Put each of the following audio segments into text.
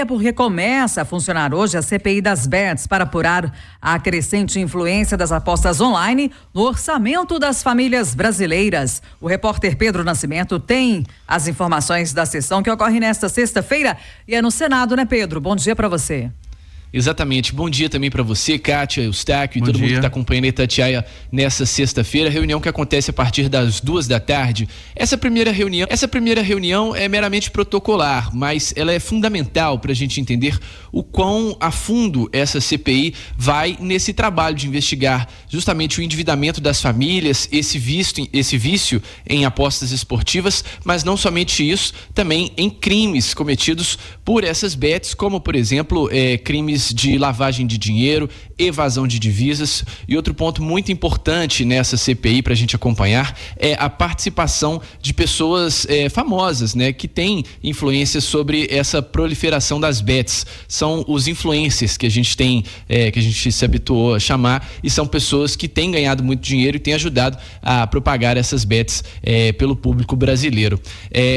Brasília, porque começa a funcionar hoje a CPI das bets para apurar a crescente influência das apostas online no orçamento das famílias brasileiras. O repórter Pedro Nascimento tem as informações da sessão que ocorre nesta sexta-feira e é no Senado, né, Pedro? Bom dia para você. Exatamente. Bom dia também para você, Kátia, Eustáquio e todo mundo que está acompanhando a Itatiaia nessa sexta-feira. Reunião que acontece a partir das 14h. Essa primeira reunião é meramente protocolar, mas ela é fundamental para a gente entender o quão a fundo essa CPI vai nesse trabalho de investigar justamente o endividamento das famílias, esse vício em apostas esportivas, mas não somente isso, também em crimes cometidos por essas bets, como por exemplo, crimes de lavagem de dinheiro, evasão de divisas. E outro ponto muito importante nessa CPI para a gente acompanhar é a participação de pessoas famosas, né, que têm influência sobre essa proliferação das bets. São os influencers que a gente tem, que a gente se habituou a chamar, e são pessoas que têm ganhado muito dinheiro e têm ajudado a propagar essas bets pelo público brasileiro.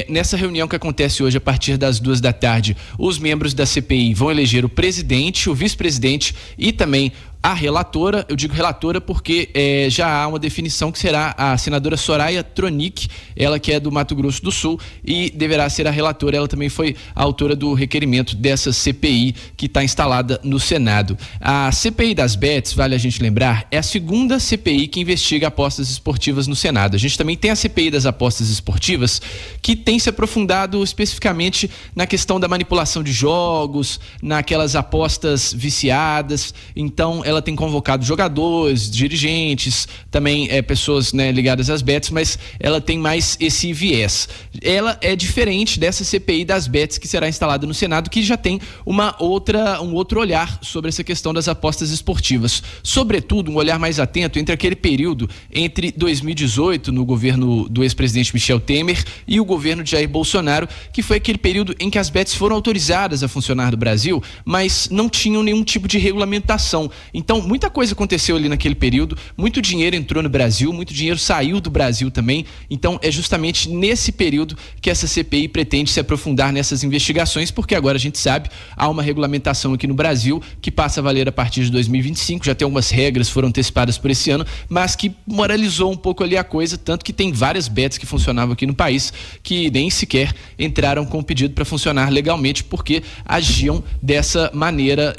Nessa reunião que acontece hoje a partir das 14h, os membros da CPI vão eleger o presidente, o vice-presidente e também a relatora. Eu digo relatora porque já há uma definição que será a senadora Soraya Tronic, ela que é do Mato Grosso do Sul e deverá ser a relatora. Ela também foi a autora do requerimento dessa CPI que está instalada no Senado. A CPI das bets, vale a gente lembrar, é a segunda CPI que investiga apostas esportivas no Senado. A gente também tem a CPI das apostas esportivas, que tem se aprofundado especificamente na questão da manipulação de jogos, naquelas apostas viciadas. Então ela tem convocado jogadores, dirigentes, também pessoas, né, ligadas às bets, mas ela tem mais esse viés. Ela é diferente dessa CPI das bets que será instalada no Senado, que já tem um outro olhar sobre essa questão das apostas esportivas. Sobretudo, um olhar mais atento entre aquele período entre 2018, no governo do ex-presidente Michel Temer, e o governo de Jair Bolsonaro, que foi aquele período em que as bets foram autorizadas a funcionar no Brasil, mas não tinham nenhum tipo de regulamentação. Então, muita coisa aconteceu ali naquele período, muito dinheiro entrou no Brasil, muito dinheiro saiu do Brasil também. Então, é justamente nesse período que essa CPI pretende se aprofundar nessas investigações, porque agora a gente sabe, há uma regulamentação aqui no Brasil que passa a valer a partir de 2025, já tem algumas regras, foram antecipadas por esse ano, mas que moralizou um pouco ali a coisa, tanto que tem várias bets que funcionavam aqui no país que nem sequer entraram com o pedido para funcionar legalmente, porque agiam dessa maneira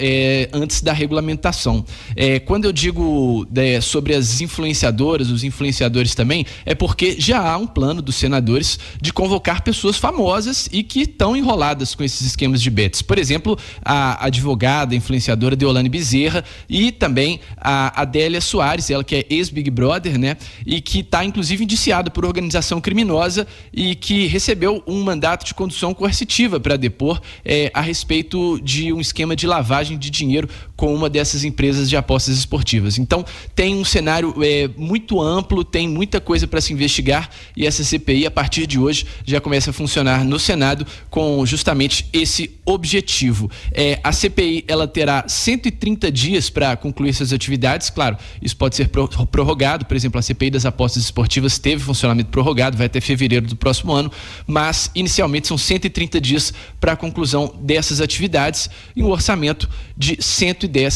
antes da regulamentação. Quando eu digo sobre as influenciadoras, os influenciadores também, é porque já há um plano dos senadores de convocar pessoas famosas e que estão enroladas com esses esquemas de bets. Por exemplo, a advogada, influenciadora Deolane Bezerra, e também a Adélia Soares, ela que é ex-Big Brother, né, e que está inclusive indiciada por organização criminosa e que recebeu um mandato de condução coercitiva para depor a respeito de um esquema de lavagem de dinheiro com uma dessas empresas de apostas esportivas. Então, tem um cenário muito amplo, tem muita coisa para se investigar, e essa CPI, a partir de hoje, já começa a funcionar no Senado com justamente esse objetivo. A CPI, ela terá 130 dias para concluir suas atividades. Claro, isso pode ser prorrogado. Por exemplo, a CPI das apostas esportivas teve funcionamento prorrogado, vai até fevereiro do próximo ano, mas inicialmente são 130 dias para a conclusão dessas atividades e um orçamento de 110